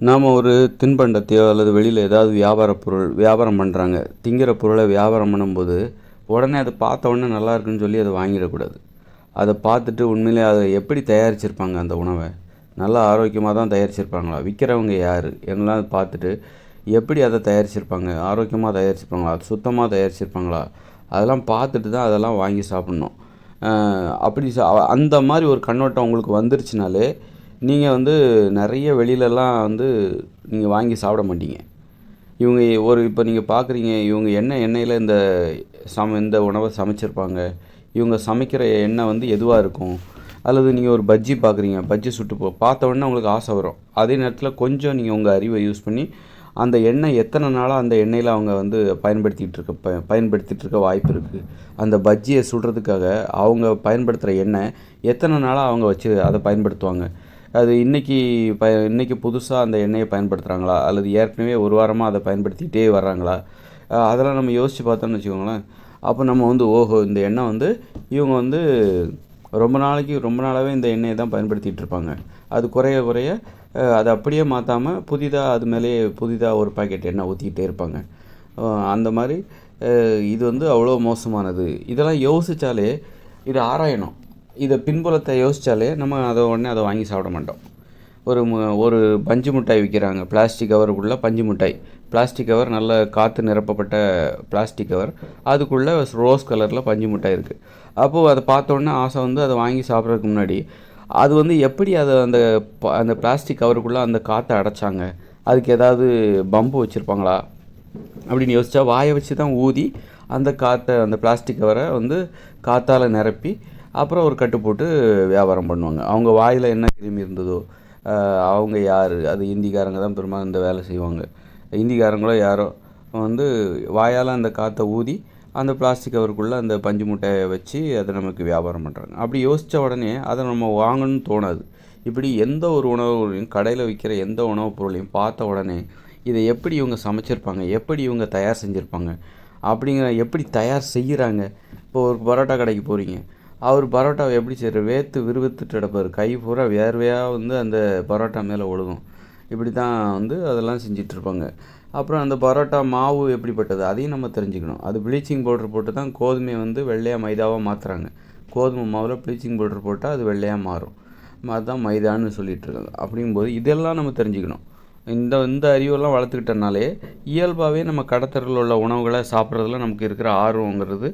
நாம் ஒரு தின்பண்டத்தையோ அல்லது வெளியில் ஏதாவது வியாபாரம் பண்ணுறாங்க. திங்கிற பொருளை வியாபாரம் பண்ணும்போது உடனே அதை பார்த்த உடனே நல்லா இருக்குன்னு சொல்லி அதை வாங்கிடக்கூடாது. அதை பார்த்துட்டு உண்மையிலே அதை எப்படி தயாரிச்சிருப்பாங்க, அந்த உணவை நல்லா ஆரோக்கியமாக தான் தயாரிச்சிருப்பாங்களா, விற்கிறவங்க யார் எல்லாம் பார்த்துட்டு எப்படி அதை தயாரிச்சிருப்பாங்க, ஆரோக்கியமாக தயாரிச்சிருப்பாங்களா, அது சுத்தமாக தயாரிச்சிருப்பாங்களா, அதெல்லாம் பார்த்துட்டு தான் அதெல்லாம் வாங்கி சாப்பிட்ணும். அப்படி அந்த மாதிரி ஒரு கண்ணோட்டம் உங்களுக்கு வந்துருச்சுனாலே நீங்கள் நிறைய வெளியிலலாம் நீங்கள் வாங்கி சாப்பிட மாட்டீங்க. இவங்க இப்போ நீங்கள் பார்க்குறீங்க, இவங்க என்ன எண்ணெயில் இந்த உணவை சமைச்சிருப்பாங்க, இவங்க சமைக்கிற எண்ணெய் எதுவாக இருக்கும். அல்லது நீங்கள் ஒரு பஜ்ஜி பார்க்குறீங்க, பஜ்ஜி சுட்டு பார்த்த உடனே உங்களுக்கு ஆசை வரும். அதே நேரத்தில் கொஞ்சம் நீங்கள் உங்கள் அறிவை யூஸ் பண்ணி அந்த எண்ணெய் எத்தனை நாளாக அந்த எண்ணெயில் அவங்க பயன்படுத்திகிட்டு இருக்க வாய்ப்பு இருக்குது. அந்த பஜ்ஜியை சுடுறதுக்காக அவங்க பயன்படுத்துகிற எண்ணெய் எத்தனை நாளாக அவங்க வச்சு அதை பயன்படுத்துவாங்க. அது இன்றைக்கி புதுசாக அந்த எண்ணெயை பயன்படுத்துகிறாங்களா, அல்லது ஏற்கனவே ஒரு வாரமாக அதை பயன்படுத்திகிட்டே வர்றாங்களா, அதெல்லாம் நம்ம யோசித்து பார்த்தோம்னு வச்சுக்கோங்களேன். அப்போ நம்ம ஓஹோ, இந்த எண்ணெய் இவங்க ரொம்ப நாளாகவே இந்த எண்ணெயை தான் பயன்படுத்திகிட்டு இருப்பாங்க. அது குறைய குறைய அதை அப்படியே மாற்றாமல் அது மேலேயே புதிதாக ஒரு பாக்கெட் எண்ணெய் ஊற்றிக்கிட்டே இருப்பாங்க. அந்த மாதிரி இது அவ்வளோ மோசமானது. இதெல்லாம் யோசித்தாலே இதை ஆராயணும். இதை பின்புலத்தை யோசித்தாலே நம்ம உடனே அதை வாங்கி சாப்பிட மாட்டோம். ஒரு பஞ்சு மிட்டாய் விற்கிறாங்க, பிளாஸ்டிக் கவருக்குள்ளே பஞ்சு மிட்டாய். பிளாஸ்டிக் கவர், நல்ல காற்று நிரப்பப்பட்ட பிளாஸ்டிக் கவர், அதுக்குள்ளே ரோஸ் கலரில் பஞ்சு மிட்டாய் இருக்குது. அப்போது அதை பார்த்தோன்னே ஆசை அதை வாங்கி சாப்பிட்றதுக்கு முன்னாடி அது எப்படி அதை அந்த பிளாஸ்டிக் கவருக்குள்ளே அந்த காற்றை அடைச்சாங்க, அதுக்கு ஏதாவது பம்பு வச்சுருப்பாங்களா அப்படின்னு யோசித்தா, வாயை வச்சு தான் ஊதி அந்த பிளாஸ்டிக் கவரை காற்றால் நிரப்பி அப்புறம் ஒரு கட்டு போட்டு வியாபாரம் பண்ணுவாங்க. அவங்க வாயில் என்ன கிருமி இருந்ததோ, அவங்க யார், அது இந்திக்காரங்க தான் பெரும்பாலும் இந்த வேலை செய்வாங்க. இந்திக்காரங்களோ யாரோ வாயால் அந்த காற்றை ஊதி அந்த பிளாஸ்டிக் கவருக்குள்ளே அந்த பஞ்சு முட்டையை வச்சு அதை நமக்கு வியாபாரம் பண்ணுறாங்க. அப்படி யோசித்த உடனே அதை நம்ம வாங்கணும்னு தோணாது. இப்படி எந்த ஒரு உணவுகளையும், கடையில் விற்கிற எந்த உணவுப் பொருளையும் பார்த்த உடனே இதை எப்படி இவங்க சமைச்சிருப்பாங்க, எப்படி இவங்க தயார் செஞ்சுருப்பாங்க, எப்படி தயார் செய்கிறாங்க. இப்போ ஒரு பரோட்டா கடைக்கு போகிறீங்க, அவர் பரோட்டாவை எப்படி செய்கிறார், விறுவிறுத்துட்டு கிடப்பார், கை பூரா வேர்வையாக அந்த பரோட்டா மேலே ஒழுகும். இப்படி தான் அதெல்லாம் செஞ்சிட்ருப்பாங்க. அப்புறம் அந்த பரோட்டா மாவு எப்படிப்பட்டது, அதையும் நம்ம தெரிஞ்சுக்கணும். அது ப்ளீச்சிங் பவுட்ரு போட்டு தான் கோதுமையை வெள்ளையாக மைதாவாக மாற்றுறாங்க. கோதுமை மாவில் ப்ளீச்சிங் பவுட்ரு போட்டால் அது வெள்ளையாக மாறும். அதுதான் மைதான்னு சொல்லிகிட்ருக்காங்க. அப்படிங்கும்போது இதெல்லாம் நம்ம தெரிஞ்சுக்கணும். இந்த அறிவெல்லாம் வளர்த்துக்கிட்டனாலே இயல்பாகவே நம்ம கடத்தரில் உள்ள உணவுகளை சாப்பிட்றதுல நமக்கு இருக்கிற ஆர்வங்கிறது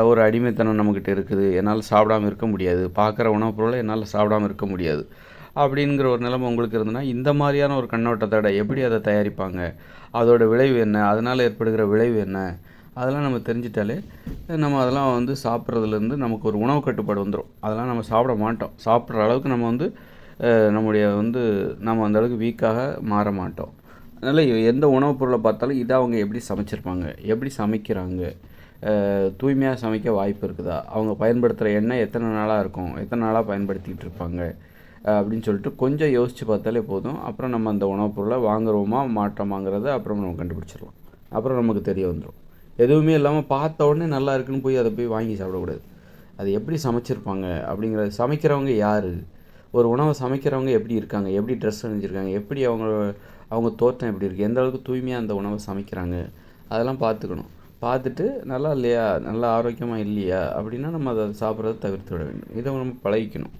ஒரு அடிமைத்தனம் நம்மக்கிட்ட இருக்குது. என்னால் சாப்பிடாமல் இருக்க முடியாது, பார்க்குற உணவுப் பொருளை என்னால் சாப்பிடாமல் இருக்க முடியாது அப்படிங்கிற ஒரு நிலைமை உங்களுக்கு இருந்ததுன்னா, இந்த மாதிரியான ஒரு கண்ணோட்டத்தோட எப்படி அதை தயாரிப்பாங்க, அதோட விளைவு என்ன, அதனால் ஏற்படுகிற விளைவு என்ன, அதெல்லாம் நம்ம தெரிஞ்சிட்டாலே நம்ம அதெல்லாம் சாப்பிட்றதுலேருந்து நமக்கு ஒரு உணவு கட்டுப்பாடு வந்துடும். அதெல்லாம் நம்ம சாப்பிட மாட்டோம். சாப்பிட்ற அளவுக்கு நம்ம நம்முடைய நம்ம அந்த அளவுக்கு வீக்காக மாற மாட்டோம். அதனால் எந்த உணவுப் பொருளை பார்த்தாலும் இதை அவங்க எப்படி சமைச்சிருப்பாங்க, எப்படி சமைக்கிறாங்க, தூய்மையாக சமைக்க வாய்ப்பு இருக்குதா, அவங்க பயன்படுத்துகிற எண்ணெய் எத்தனை நாளாக இருக்கும், எத்தனை நாளாக பயன்படுத்திக்கிட்டு இருப்பாங்க அப்படின்னு சொல்லிட்டு கொஞ்சம் யோசித்து பார்த்தாலே போதும். அப்புறம் நம்ம அந்த உணவுப் பொருளை வாங்குறோமா மாட்டோமாங்கிறத அப்புறம் நம்ம கண்டுபிடிச்சிடலாம். அப்புறம் நமக்கு தெரிய வந்துடும். எதுவுமே இல்லாமல் பார்த்த உடனே நல்லா இருக்குன்னு போய் அதை போய் வாங்கி சாப்பிடக்கூடாது. அது எப்படி சமைச்சிருப்பாங்க அப்படிங்கிறது, சமைக்கிறவங்க யார், ஒரு உணவை சமைக்கிறவங்க எப்படி இருக்காங்க, எப்படி ட்ரெஸ் அணிஞ்சிருக்காங்க, எப்படி அவங்க தோற்றம் எப்படி இருக்குது, எந்த அளவுக்கு தூய்மையாக அந்த உணவை சமைக்கிறாங்க, அதெல்லாம் பார்த்துக்கணும். பார்த்துட்டு நல்லா இல்லையா, நல்லா ஆரோக்கியமாக இல்லையா அப்படின்னா நம்ம அதை சாப்பிட்றத தவிர்த்து விட வேண்டும். இதை நம்ம பழகிக்கணும்.